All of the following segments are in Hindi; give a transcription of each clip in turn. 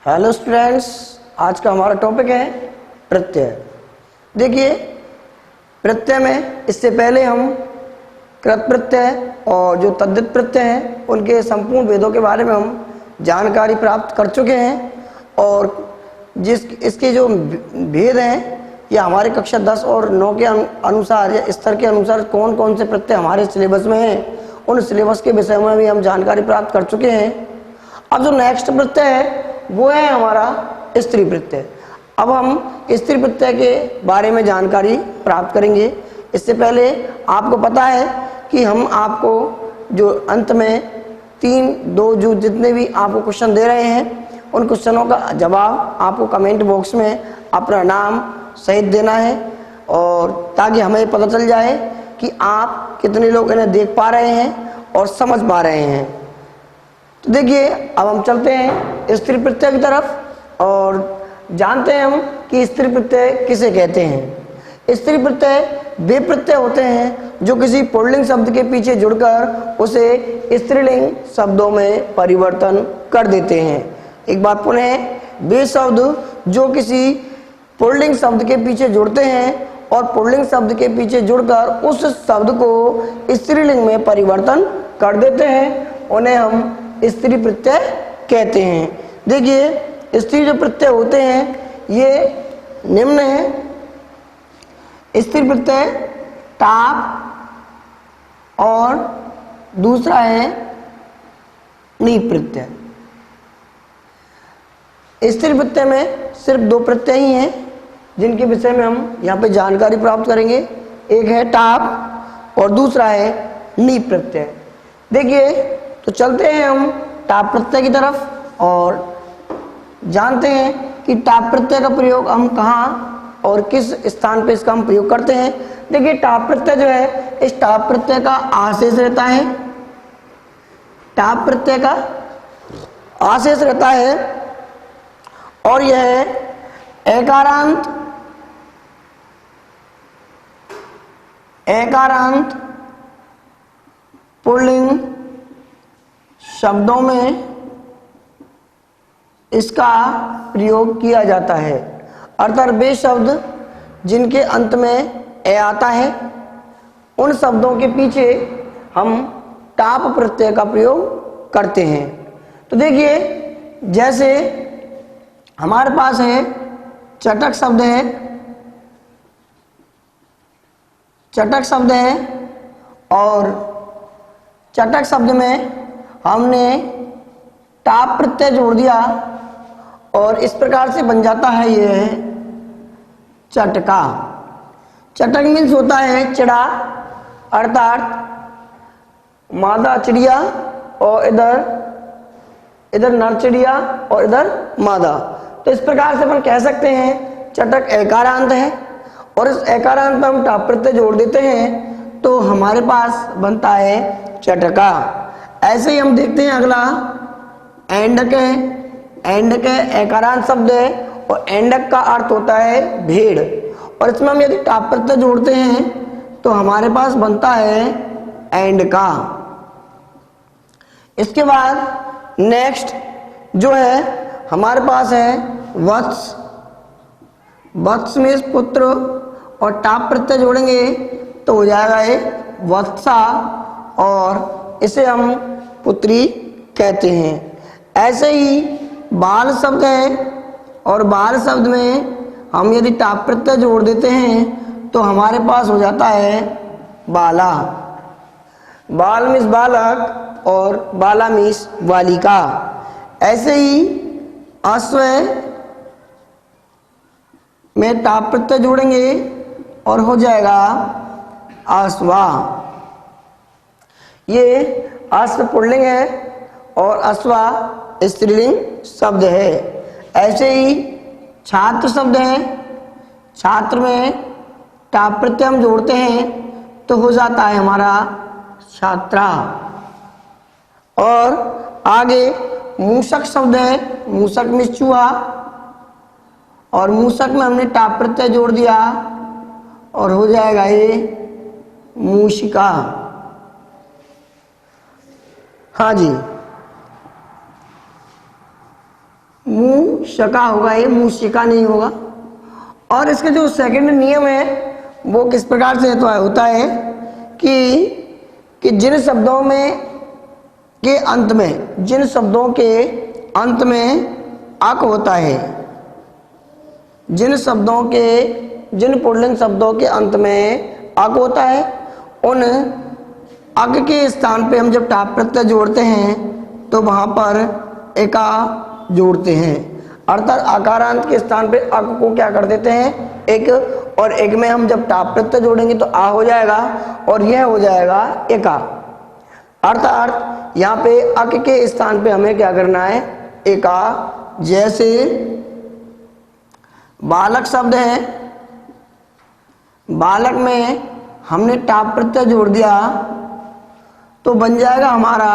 हेलो स्टूडेंट्स, आज का हमारा टॉपिक है प्रत्यय। देखिए, प्रत्यय में इससे पहले हम कृत प्रत्यय और जो तद्धित प्रत्यय हैं उनके संपूर्ण भेदों के बारे में हम जानकारी प्राप्त कर चुके हैं और इसके जो भेद हैं या हमारे कक्षा 10 और 9 के अनुसार या स्तर के अनुसार कौन कौन से प्रत्यय हमारे सिलेबस में हैं, उन सिलेबस के विषय में भी हम जानकारी प्राप्त कर चुके हैं। अब जो नेक्स्ट प्रत्यय है वो है हमारा स्त्री प्रत्यय। अब हम स्त्री प्रत्यय के बारे में जानकारी प्राप्त करेंगे। इससे पहले आपको पता है कि हम आपको जो अंत में जो जितने भी आपको क्वेश्चन दे रहे हैं उन क्वेश्चनों का जवाब आपको कमेंट बॉक्स में अपना नाम सहित देना है, और ताकि हमें पता चल जाए कि आप कितने लोग इन्हें देख पा रहे हैं और समझ पा रहे हैं। तो देखिए, अब हम चलते हैं स्त्री प्रत्यय की तरफ और जानते हैं हम कि स्त्री प्रत्यय किसे कहते हैं। स्त्री प्रत्यय वे प्रत्यय होते हैं जो किसी पुल्लिंग शब्द के पीछे जुड़कर उसे स्त्रीलिंग शब्दों में परिवर्तन कर देते हैं। एक बात पुनः, वे शब्द जो किसी पुल्लिंग शब्द के पीछे जुड़ते हैं और पुल्लिंग शब्द के पीछे जुड़कर उस शब्द को स्त्रीलिंग में परिवर्तन कर देते हैं, उन्हें हम स्त्री प्रत्यय कहते हैं। देखिए, स्त्री जो प्रत्यय होते हैं ये निम्न है। स्त्री प्रत्यय टाप और दूसरा है नीप प्रत्यय। स्त्री प्रत्यय में सिर्फ दो प्रत्यय ही हैं जिनके विषय में हम यहाँ पे जानकारी प्राप्त करेंगे। एक है टाप और दूसरा है नीप प्रत्यय। देखिए, तो चलते हैं हम टाप प्रत्यय की तरफ और जानते हैं कि टाप प्रत्यय का प्रयोग हम कहाँ और किस स्थान पे इसका हम प्रयोग करते हैं। देखिए, टाप प्रत्यय जो है, इस टाप प्रत्यय का आशेष रहता है। टाप प्रत्यय का आशेष रहता है और यह एकारांत पुल्लिंग शब्दों में इसका प्रयोग किया जाता है। अर्थात वे शब्द जिनके अंत में ए आता है उन शब्दों के पीछे हम टाप प्रत्यय का प्रयोग करते हैं। तो देखिए, जैसे हमारे पास है चटक शब्द है, चटक शब्द है और चटक शब्द में हमने टाप प्रत्यय जोड़ दिया और इस प्रकार से बन जाता है यह चटका। चटक मीन्स होता है चिड़ा, अर्थात मादा चिड़िया और इधर नर चिड़िया और इधर मादा। तो इस प्रकार से अपन कह सकते हैं चटक एकारांत है और इस एकारांत में हम टाप प्रत्यय जोड़ देते हैं तो हमारे पास बनता है चटका। ऐसे ही हम देखते हैं अगला एंडक है। एंडक एकारांत शब्द है और एंडक का अर्थ होता है भेड़, और इसमें हम यदि टाप प्रत्यय जोड़ते हैं तो हमारे पास बनता है एंडका। इसके बाद नेक्स्ट जो है हमारे पास है वत्स। वत्स में पुत्र और टाप प्रत्यय जोड़ेंगे तो हो जाएगा ये वत्सा और इसे हम पुत्री कहते हैं। ऐसे ही बाल शब्द है और बाल शब्द में हम यदि टाप प्रत्यय जोड़ देते हैं तो हमारे पास हो जाता है बाला। बाल मीन्स बालक और बाला मीन्स बालिका। ऐसे ही अश्व में टाप प्रत्यय जोड़ेंगे और हो जाएगा अश्वा। ये अश्व पुल्लिंग है और अश्वा स्त्रीलिंग शब्द है। ऐसे ही छात्र शब्द है। छात्र में टाप प्रत्यय हम जोड़ते हैं तो हो जाता है हमारा छात्रा। और आगे मूषक शब्द है। मूषक में चूहा और मूषक में हमने टाप प्रत्यय जोड़ दिया और हो जाएगा ये मूषिका। हाँ जी, मूषका होगा, ये मूषिका नहीं होगा। और इसका जो सेकंड नियम है वो किस प्रकार से तो होता है कि जिन शब्दों में के अंत में, जिन शब्दों के अंत में अक होता है, जिन पुल्लिंग शब्दों के अंत में अक होता है, उन अक के स्थान पे हम जब टाप प्रत्यय जोड़ते हैं तो वहां पर एका जोड़ते हैं, अर्थात आकारांत के स्थान पे अक को क्या कर देते हैं, एक, और एक में हम जब टाप प्रत्यय जोड़ेंगे तो आ हो जाएगा और यह हो जाएगा एका। अर्थात यहाँ पे अक के स्थान पे हमें क्या करना है, एका। जैसे बालक शब्द है, बालक में हमने टाप प्रत्यय जोड़ दिया तो बन जाएगा हमारा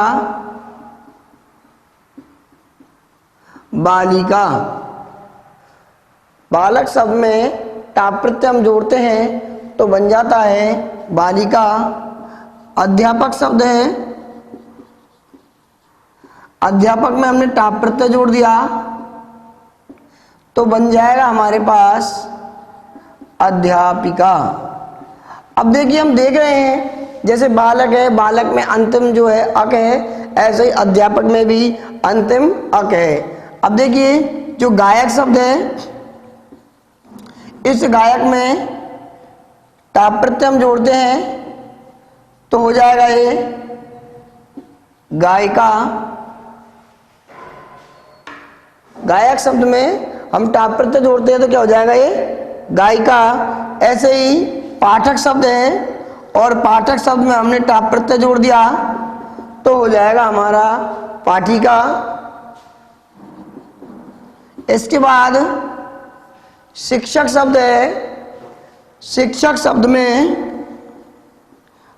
बालिका। बालक शब्द में टाप प्रत्यय हम जोड़ते हैं तो बन जाता है बालिका। अध्यापक शब्द है, अध्यापक में हमने टाप प्रत्यय जोड़ दिया तो बन जाएगा हमारे पास अध्यापिका। अब देखिए हम देख रहे हैं जैसे बालक है, बालक में अंतिम जो है अक है, ऐसे ही अध्यापक में भी अंतिम अक है। अब देखिए जो गायक शब्द है, इस गायक में टाप प्रत्यय हम जोड़ते हैं तो हो जाएगा ये गायिका। गायक शब्द में हम टाप प्रत्यय जोड़ते हैं तो क्या हो जाएगा, ये गायिका। ऐसे ही पाठक शब्द है और पाठक शब्द में हमने टाप प्रत्यय जोड़ दिया तो हो जाएगा हमारा पाठिका। इसके बाद शिक्षक शब्द है, शिक्षक शब्द में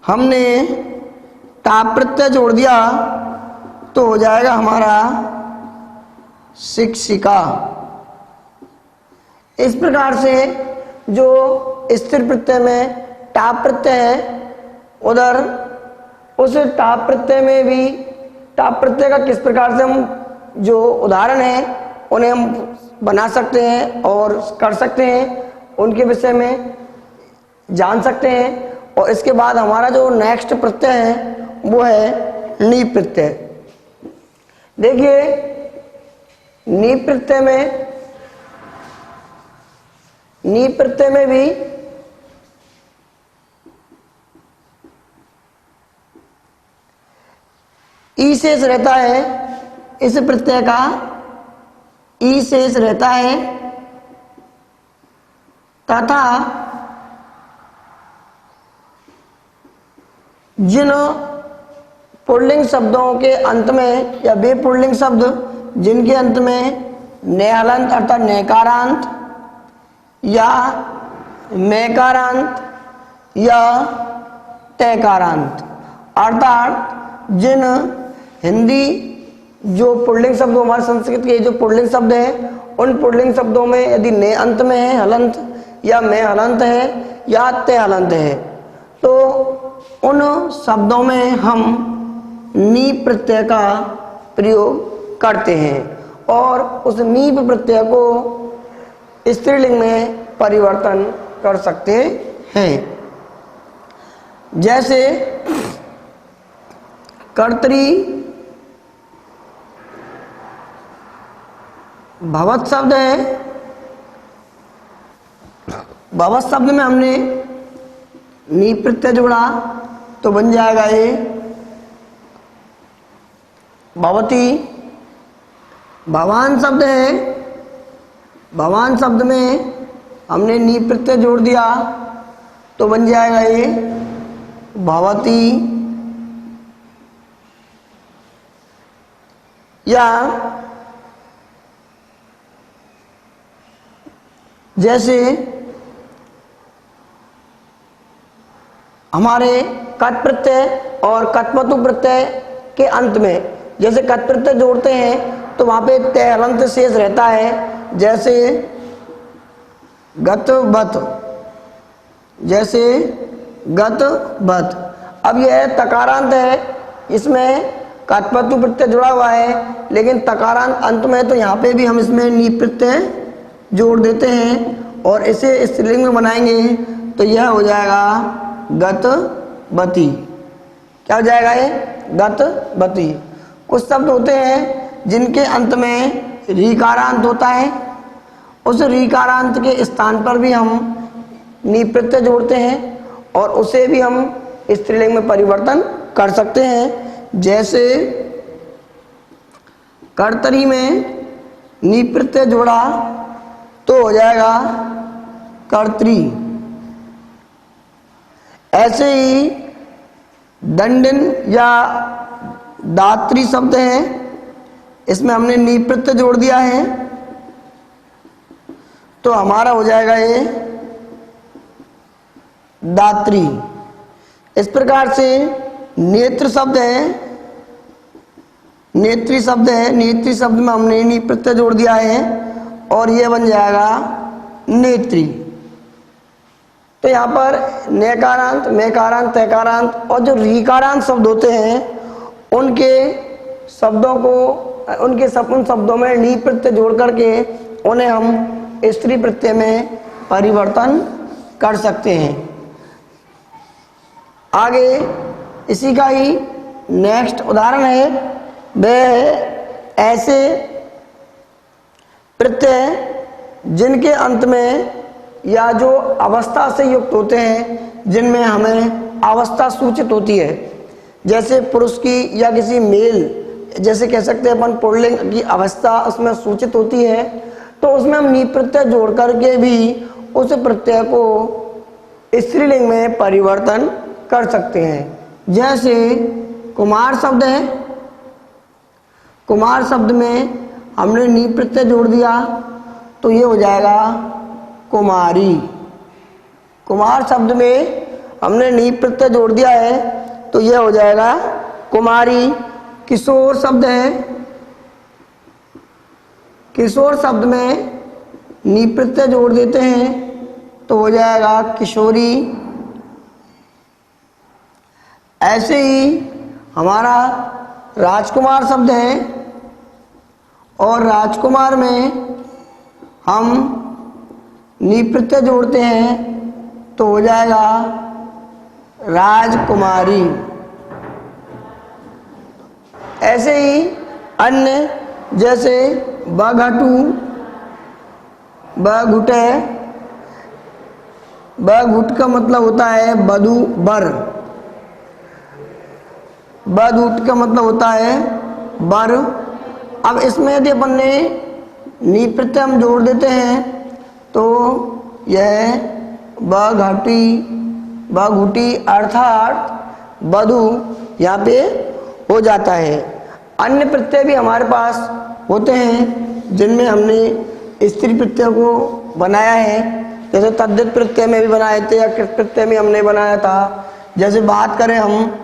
हमने टाप प्रत्यय जोड़ दिया तो हो जाएगा हमारा शिक्षिका। इस प्रकार से जो स्थिर प्रत्यय में टाप प्रत्यय है, उधर उस टाप प्रत्यय में भी टाप प्रत्यय का किस प्रकार से हम जो उदाहरण है उन्हें हम बना सकते हैं और कर सकते हैं, उनके विषय में जान सकते हैं। और इसके बाद हमारा जो नेक्स्ट प्रत्यय है वो है नी प्रत्यय। देखिए नी प्रत्यय में भी ई शेष रहता है, इस प्रत्यय का ई शेष रहता है तथा जिन पुल्लिंग शब्दों के अंत में या वे पुल्लिंग शब्द जिनके अंत में नेहलंत अर्थात नकारांत या मैकारांत या तैकारांत, अर्थात जिन हिंदी जो पुल्लिंग शब्द हमारे संस्कृत के जो पुल्लिंग शब्द है, उन पुल्लिंग शब्दों में यदि ने अंत में है हलंत या में हलंत है या ते हलंत है तो उन शब्दों में हम नी प्रत्यय का प्रयोग करते हैं और उस नीप प्रत्यय को स्त्रीलिंग में परिवर्तन कर सकते हैं। जैसे कर्तरी भवत शब्द है, भवत शब्द में हमने नी प्रत्यय जोड़ा तो बन जाएगा ये भवती। भवान शब्द है, भवान शब्द में हमने नी प्रत्यय जोड़ दिया तो बन जाएगा ये भवती। या जैसे हमारे कत प्रत्यय और कत्वतु प्रत्यय के अंत में जैसे कत प्रत्यय जोड़ते हैं तो वहां पे तय हलंत शेष रहता है, जैसे गत बत, जैसे गत बत। अब यह तकारांत है, इसमें कत्वतु प्रत्यय जुड़ा हुआ है, लेकिन तकारांत अंत में, तो यहाँ पे भी हम इसमें नी प्रत्यय जोड़ देते हैं और इसे स्त्रीलिंग में बनाएंगे तो यह हो जाएगा गतवती। क्या हो जाएगा ये? गतवती। कुछ शब्द होते हैं जिनके अंत में रीकारांत होता है, उस रीकारांत के स्थान पर भी हम नी प्रत्यय जोड़ते हैं और उसे भी हम स्त्रीलिंग में परिवर्तन कर सकते हैं। जैसे कर्तरी में नी प्रत्यय जोड़ा तो हो जाएगा कर्त्री। ऐसे ही दंडिन या दात्री शब्द है, इसमें हमने नी प्रत्यय जोड़ दिया है तो हमारा हो जाएगा ये दात्री। इस प्रकार से नेत्र शब्द है, नेत्री शब्द है, नेत्री शब्द में हमने नी प्रत्यय जोड़ दिया है और ये बन जाएगा नेत्री। तो यहाँ पर नकारांत, मेकारांत, तकारांत और जो रीकारांत शब्द होते हैं उनके शब्दों को, उन शब्दों में नी प्रत्यय जोड़ करके उन्हें हम स्त्री प्रत्यय में परिवर्तन कर सकते हैं। आगे इसी का ही नेक्स्ट उदाहरण है, वह ऐसे प्रत्यय जिनके अंत में या जो अवस्था से युक्त होते हैं, जिनमें हमें अवस्था सूचित होती है, जैसे पुरुष की या किसी मेल, जैसे कह सकते हैं अपन पुल्लिंग की अवस्था उसमें सूचित होती है, तो उसमें हम नी प्रत्यय जोड़ करके भी उस प्रत्यय को स्त्रीलिंग में परिवर्तन कर सकते हैं। जैसे कुमार शब्द है, कुमार शब्द में हमने नी प्रत्यय जोड़ दिया तो ये हो जाएगा कुमारी। कुमार शब्द में हमने नी प्रत्यय जोड़ दिया है तो ये हो जाएगा कुमारी। किशोर शब्द है, किशोर शब्द में नी प्रत्यय जोड़ देते हैं तो हो जाएगा किशोरी। ऐसे ही हमारा राजकुमार शब्द है और राजकुमार में हम नी प्रत्यय जोड़ते हैं तो हो जाएगा राजकुमारी। ऐसे ही अन्य जैसे बघटू, बघुटे, बघुट का मतलब होता है बधू बर, बधुट का मतलब होता है बर। अब इसमें यदि अपन ने नी प्रत्यय हम जोड़ देते हैं तो यह बघटी, बघुटी अर्थात बधू यहाँ पे हो जाता है। अन्य प्रत्यय भी हमारे पास होते हैं जिनमें हमने स्त्री प्रत्यय को बनाया है, जैसे तद्धित प्रत्यय में भी बनाए थे या कृत प्रत्यय में हमने बनाया था। जैसे बात करें हम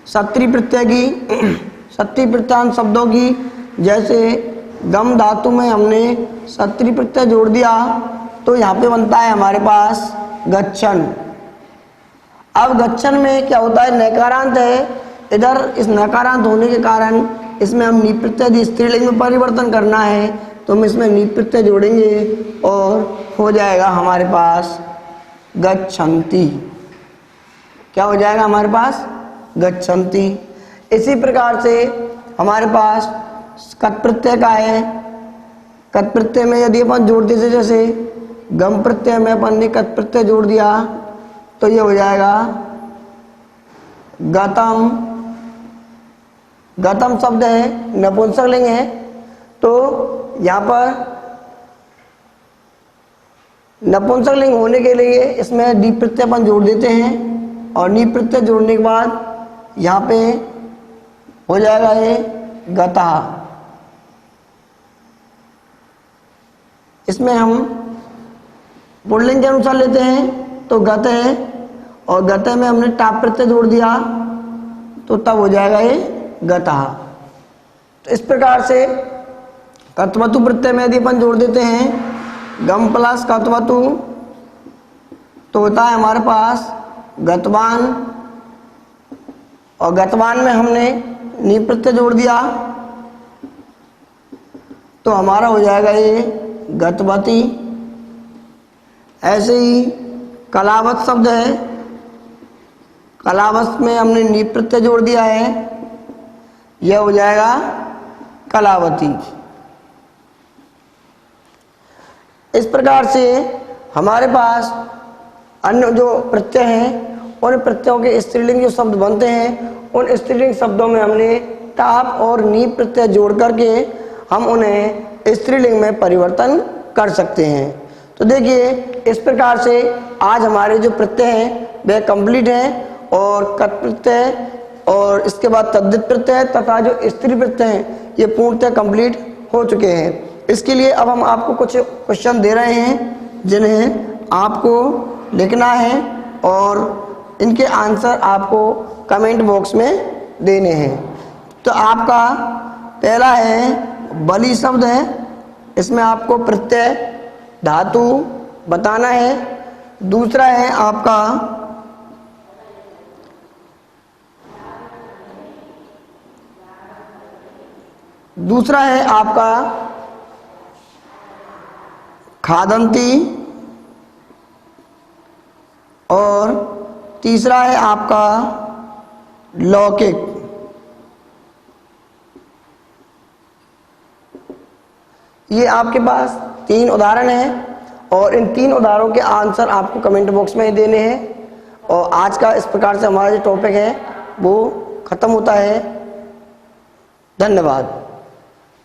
सत्री प्रत्यय की, सत्री प्रत्यांत शब्दों की, जैसे गम धातु में हमने सत्री प्रत्यय जोड़ दिया तो यहाँ पे बनता है हमारे पास गच्छन। अब गच्छन में क्या होता है, नकारांत है, इधर इस नकारांत होने के कारण इसमें हम नी प्रत्यय स्त्रीलिंग में परिवर्तन करना है तो हम इसमें नी प्रत्यय जोड़ेंगे और हो जाएगा हमारे पास गच्छन्ति। क्या हो जाएगा हमारे पास? गच्छन्ति। इसी प्रकार से हमारे पास कत प्रत्यय का है। कत प्रत्यय में यदि अपन जोड़ देते, जैसे गम प्रत्यय में अपन ने कत प्रत्यय जोड़ दिया तो ये हो जाएगा गतम। गतम शब्द है, नपुंसक लिंग है, तो यहाँ पर नपुंसक लिंग होने के लिए इसमें नी प्रत्यय अपन जोड़ देते हैं और नी प्रत्यय जोड़ने के बाद यहाँ पे हो जाएगा ये गता। इसमें हम पुल्लिंग के अनुसार लेते हैं तो गत है और गते में हमने टाप प्रत्यय जोड़ दिया तो तब हो जाएगा ये गता। तो इस प्रकार से कत्वतु प्रत्यय में यदि अपन जोड़ देते हैं गम प्लस कत्वतु तो होता है हमारे पास गतवान, और गतवान में हमने नी प्रत्यय जोड़ दिया तो हमारा हो जाएगा ये गतवती। ऐसे ही कलावत शब्द है, कलावत में हमने नी प्रत्यय जोड़ दिया है, यह हो जाएगा कलावती। इस प्रकार से हमारे पास अन्य जो प्रत्यय हैं उन प्रत्ययों के स्त्रीलिंग जो शब्द बनते हैं उन स्त्रीलिंग शब्दों में हमने टाप और नी प्रत्यय जोड़ करके हम उन्हें स्त्रीलिंग में परिवर्तन कर सकते हैं। तो देखिए इस प्रकार से आज हमारे जो प्रत्यय हैं वे कंप्लीट हैं और कत प्रत्यय और इसके बाद तद्धित प्रत्यय तथा जो स्त्री प्रत्यय हैं ये पूर्णतः कंप्लीट हो चुके हैं। इसके लिए अब हम आपको कुछ क्वेश्चन दे रहे हैं जिन्हें आपको लिखना है और इनके आंसर आपको कमेंट बॉक्स में देने हैं। तो आपका पहला है बलि शब्द है, इसमें आपको प्रत्यय धातु बताना है। दूसरा है आपका खादंती और तीसरा है आपका लौकिक। ये आपके पास 3 उदाहरण हैं और इन 3 उदाहरणों के आंसर आपको कमेंट बॉक्स में देने हैं। और आज का इस प्रकार से हमारा जो टॉपिक है वो ख़त्म होता है। धन्यवाद।